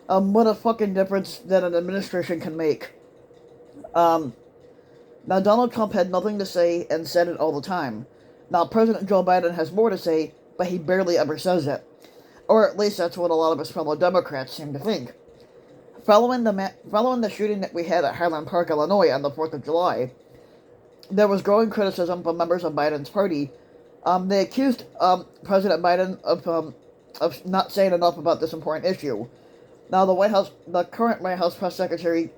What a fucking difference that an administration can make. Um, Now, Donald Trump had nothing to say and said it all the time. Now, President Joe Biden has more to say, but he barely ever says it. Or at least that's what a lot of his fellow Democrats seem to think. Following the shooting that we had at Highland Park, Illinois on the 4th of July, there was growing criticism from members of Biden's party. They accused President Biden of not saying enough about this important issue. Now, the current White House press secretary,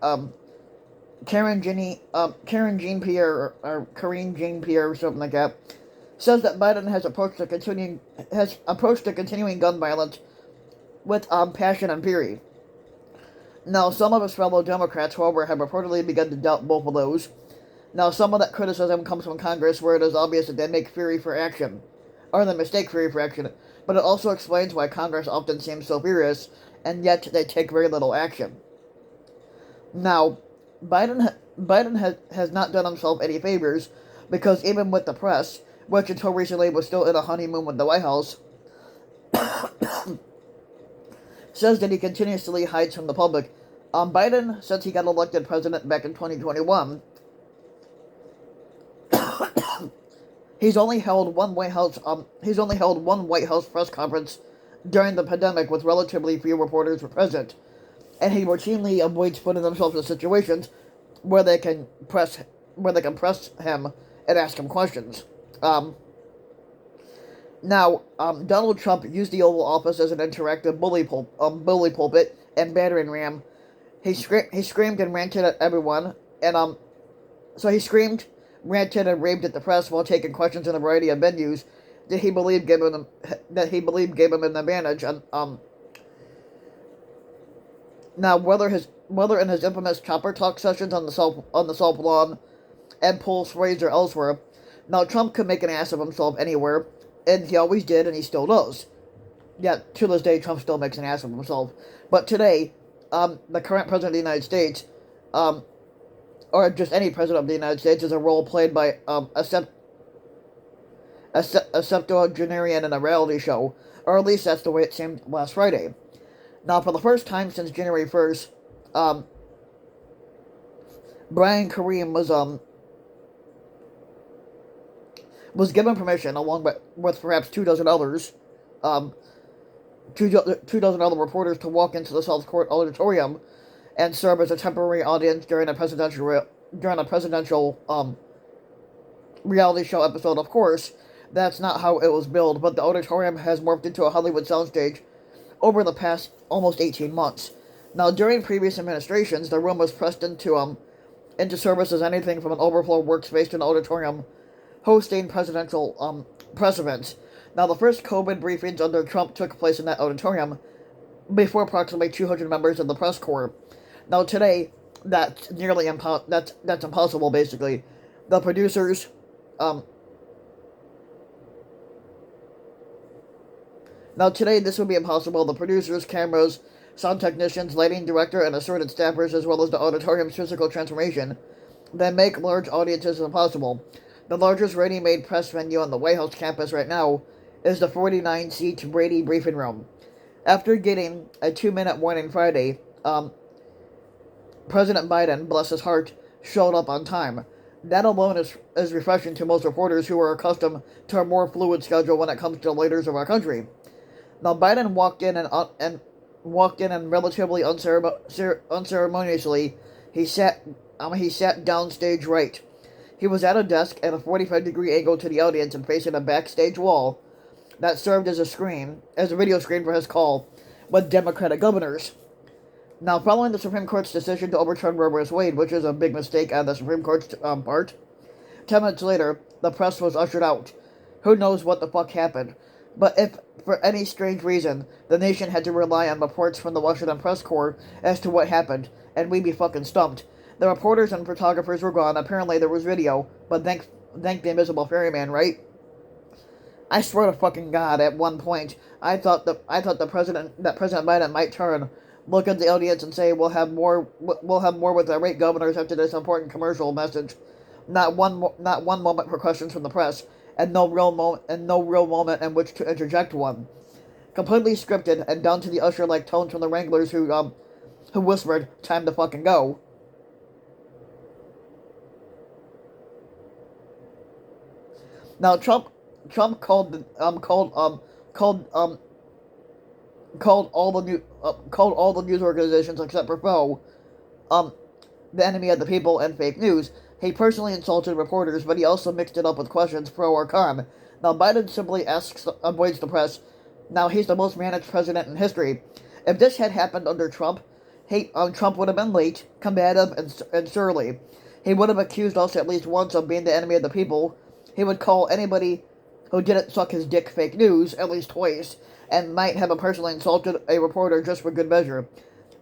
Karen Jean Pierre or Karine Jean Pierre or something like that, says that Biden has approached the continuing gun violence with passion and fury. Now, some of his fellow Democrats, however, have reportedly begun to doubt both of those. Now, some of that criticism comes from Congress, where it is obvious that they make fury for action, or they mistake fury for action. But it also explains why Congress often seems so furious, and yet they take very little action. Now, Biden has not done himself any favors, because even with the press, which until recently was still in a honeymoon with the White House, says that he continuously hides from the public. Biden, since he got elected president back in 2021, he's only held one White House press conference during the pandemic with relatively few reporters present, and he routinely avoids putting himself in situations where they can press him and ask him questions. Donald Trump used the Oval Office as an interactive bully pulpit and battering ram. He screamed and ranted at everyone, and he screamed, ranted, and raved at the press while taking questions in a variety of venues that he believed gave him an advantage. And now whether in his infamous chopper talk sessions on the Salt Lawn and Paul Swayze or elsewhere, now Trump could make an ass of himself anywhere, and he always did, and he still does. Yeah, to this day, Trump still makes an ass of himself. But today, the current president of the United States, or just any president of the United States, is a role played by a septuagenarian in a reality show, or at least that's the way it seemed last Friday. Now, for the first time since January 1st, Brian Kareem was given permission, along with perhaps 24 others, two dozen other reporters, to walk into the South Court auditorium and serve as a temporary audience during a presidential reality show episode. Of course, that's not how it was billed, but the auditorium has morphed into a Hollywood soundstage over the past almost 18 months. Now, during previous administrations, the room was pressed into service as anything from an overflow workspace to an auditorium hosting presidential press events. Now, the first COVID briefings under Trump took place in that auditorium before approximately 200 members of the press corps. Now, today, that's nearly that's impossible. Basically, the producers. Now, today, this would be impossible. The producers, cameras, sound technicians, lighting director, and assorted staffers, as well as the auditorium's physical transformation, that make large audiences impossible. The largest ready-made press venue on the White House campus right now is the 49-seat Brady briefing room. After getting a 2-minute warning Friday, President Biden, bless his heart, showed up on time. That alone is refreshing to most reporters who are accustomed to a more fluid schedule when it comes to the leaders of our country. Now, Biden walked in and relatively unceremoniously, he sat downstage right. He was at a desk at a 45-degree angle to the audience and facing a backstage wall that served as a video screen for his call with Democratic governors. Now, following the Supreme Court's decision to overturn Roe v. Wade, which is a big mistake on the Supreme Court's part, 10 minutes later, the press was ushered out. Who knows what the fuck happened? But if, for any strange reason, the nation had to rely on reports from the Washington Press Corps as to what happened, and we'd be fucking stumped. The reporters and photographers were gone. Apparently there was video, but thank the invisible ferryman, right? I swear to fucking God, at one point, I thought President Biden might turn, look at the audience, and say, "We'll have more with irate governors after this important commercial message." Not one moment for questions from the press, and no real moment in which to interject one. completely scripted and down to the usher-like tones from the Wranglers who whispered, "Time to fucking go." Now Trump called called all the news organizations except for Foe um the enemy of the people and fake news. He personally insulted reporters, but he also mixed it up with questions pro or con. Now Biden simply avoids the press. Now he's the most managed president in history. If this had happened under Trump, Trump would have been late, combative, and surly. He would have accused us at least once of being the enemy of the people. He would call anybody who didn't suck his dick fake news at least twice, and might have personally insulted a reporter just for good measure.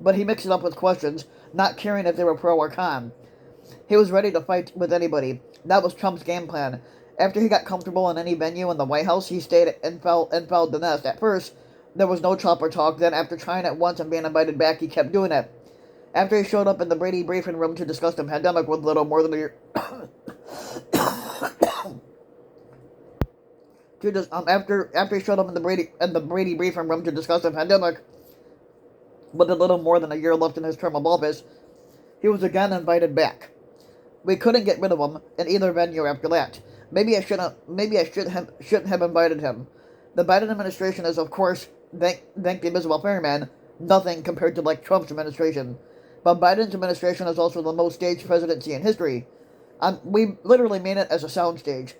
But he mixed it up with questions, not caring if they were pro or con. He was ready to fight with anybody. That was Trump's game plan. After he got comfortable in any venue in the White House, he stayed and fouled the nest. At first, there was no chopper talk. Then, after trying it once and being invited back, he kept doing it. After he showed up in the Brady briefing room to discuss the pandemic with little more than a year, after he showed up in the Brady briefing room to discuss the pandemic with a little more than a year left in his term of office, he was again invited back. We couldn't get rid of him in either venue after that. Maybe I shouldn't have invited him. The Biden administration is, of course, thank the Invisible Fireman, nothing compared to like Trump's administration. But Biden's administration is also the most staged presidency in history. We literally made it as a soundstage.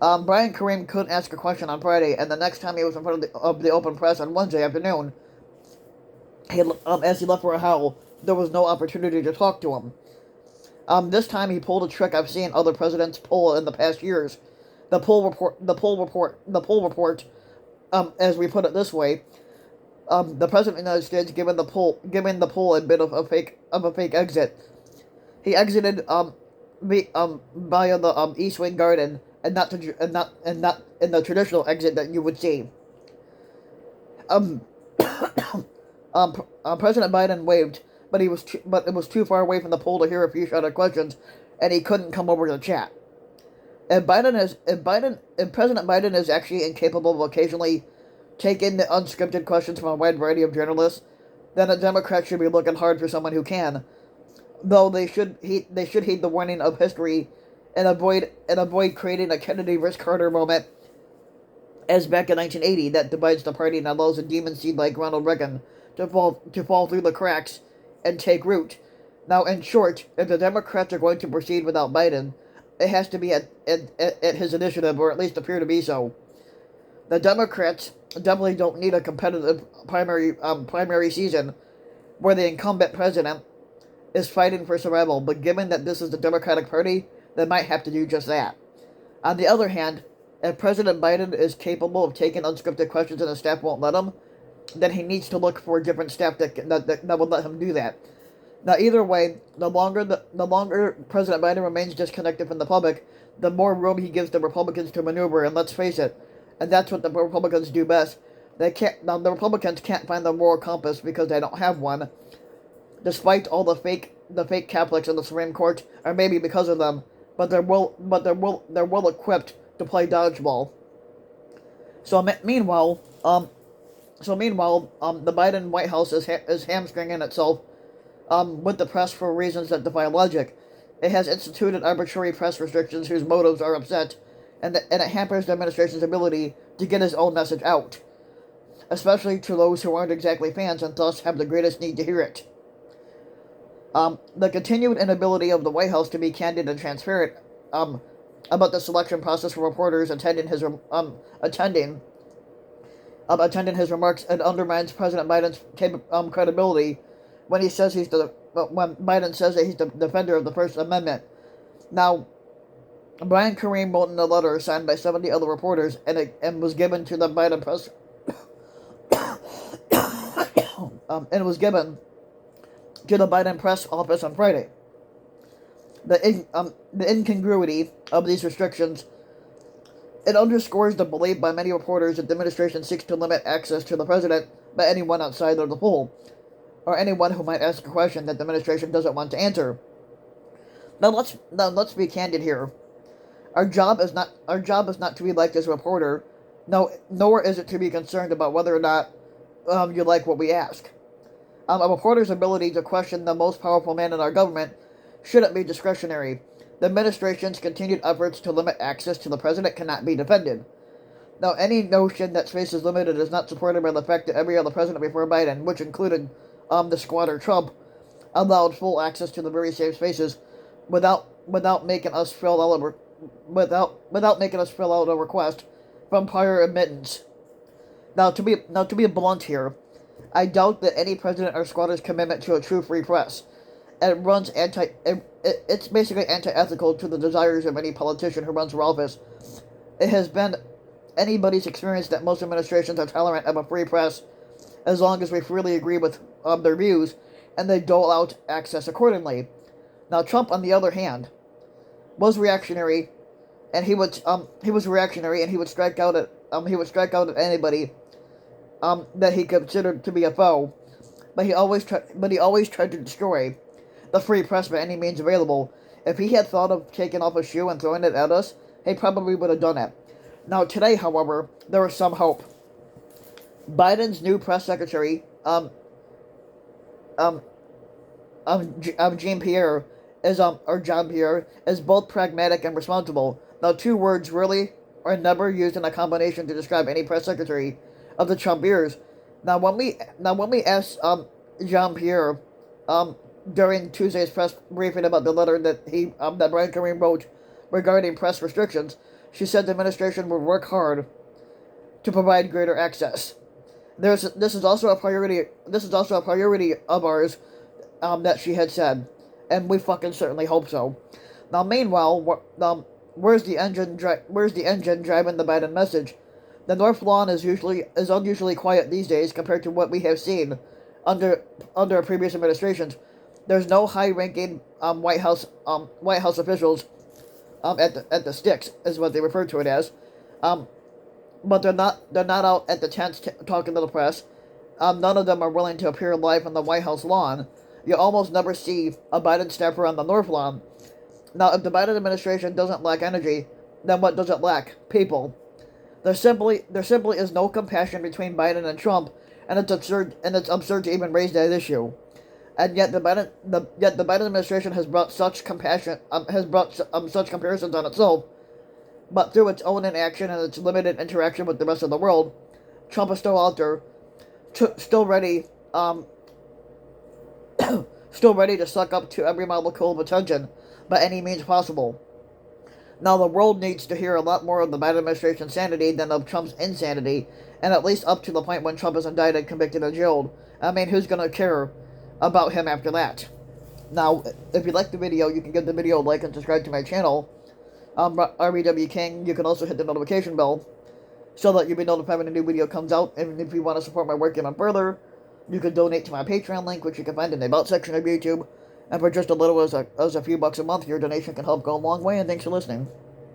Brian Kareem couldn't ask a question on Friday, and the next time he was in front of the open press on Wednesday afternoon, as he left for a howl, there was no opportunity to talk to him. This time he pulled a trick I've seen other presidents pull in the past years. The poll report, as we put it this way, the president of the United States giving the poll a bit of a fake exit. He exited via the East Wing Garden and not in the traditional exit that you would see. President Biden waved, but it was too far away from the poll to hear a few shouted questions, and he couldn't come over to chat. If President Biden is actually incapable of occasionally taking the unscripted questions from a wide variety of journalists, then the Democrats should be looking hard for someone who can. Though they should heed the warning of history and avoid creating a Kennedy vs. Carter moment as back in 1980 that divides the party and allows a demon seed like Ronald Reagan to fall through the cracks and take root. Now, in short, if the Democrats are going to proceed without Biden, it has to be at his initiative, or at least appear to be so. The Democrats definitely don't need a competitive primary season where the incumbent president is fighting for survival, but given that this is the Democratic Party, they might have to do just that. On the other hand, if President Biden is capable of taking unscripted questions and the staff won't let him, then he needs to look for a different staff that will let him do that. Now, either way, the longer President Biden remains disconnected from the public, the more room he gives the Republicans to maneuver. And let's face it, and that's what the Republicans do best. The Republicans can't find the moral compass because they don't have one, despite all the fake Catholics in the Supreme Court, or maybe because of them. But they're well equipped to play dodgeball. So meanwhile, the Biden White House is hamstringing itself with the press for reasons that defy logic. It has instituted arbitrary press restrictions whose motives are upset, and it hampers the administration's ability to get his own message out, especially to those who aren't exactly fans and thus have the greatest need to hear it. The continued inability of the White House to be candid and transparent about the selection process for reporters attending his remarks and undermines President Biden's credibility when Biden says that he's the defender of the First Amendment. Now, Brian Kareem wrote in a letter signed by 70 other reporters and was given to the Biden press and was given to the Biden press office on Friday. The incongruity of these restrictions, it underscores the belief by many reporters that the administration seeks to limit access to the president by anyone outside of the poll, or anyone who might ask a question that the administration doesn't want to answer. Now let's be candid here. Our job is not to be liked as a reporter, No, nor is it to be concerned about whether or not you like what we ask. A reporter's ability to question the most powerful man in our government shouldn't be discretionary. The administration's continued efforts to limit access to the president cannot be defended. Now, any notion that space is limited is not supported by the fact that every other president before Biden, which included the squatter Trump, allowed full access to the very same spaces without making us fill out a request from prior admittance. Now, to be blunt here, I doubt that any president or squatter's commitment to a true free press. It's basically anti-ethical to the desires of any politician who runs for office. It has been anybody's experience that most administrations are tolerant of a free press as long as we freely agree with their views and they dole out access accordingly. Now, Trump, on the other hand, was reactionary, and he was reactionary, and he would strike out at anybody that he considered to be a foe, but he always tried to destroy the free press by any means available. If he had thought of taking off a shoe and throwing it at us, he probably would have done it. Now, today, however, there is some hope. Biden's new press secretary, Jean Pierre, John Pierre, is both pragmatic and responsible. Now, two words really are never used in a combination to describe any press secretary of the Trump years. Now, when we asked Jean Pierre during Tuesday's press briefing about the letter that Brian Kareem wrote regarding press restrictions, she said the administration would work hard to provide greater access. This is also a priority of ours, that she had said, and we fucking certainly hope so. Now, meanwhile, where's the engine driving the Biden message? The North Lawn is unusually quiet these days compared to what we have seen under previous administrations. There's no high-ranking White House officials at the sticks, is what they refer to it as. But they're not out at the tents talking to the press. None of them are willing to appear live on the White House lawn. You almost never see a Biden staffer on the North Lawn. Now, if the Biden administration doesn't lack energy, then what does it lack? People. There simply is no compassion between Biden and Trump, and it's absurd to even raise that issue. And yet the Biden administration has brought such comparisons on itself, but through its own inaction and its limited interaction with the rest of the world, Trump is still out there, still ready to suck up to every molecule of attention by any means possible. Now, the world needs to hear a lot more of the Biden administration's sanity than of Trump's insanity, and at least up to the point when Trump is indicted, convicted, and jailed. I mean, who's going to care about him after that? Now, if you like the video, you can give the video a like and subscribe to my channel. RBW King. You can also hit the notification bell so that you'll be notified when a new video comes out. And if you want to support my work even further, you can donate to my Patreon link, which you can find in the About section of YouTube. And for just a little as a few bucks a month, your donation can help go a long way, and thanks for listening.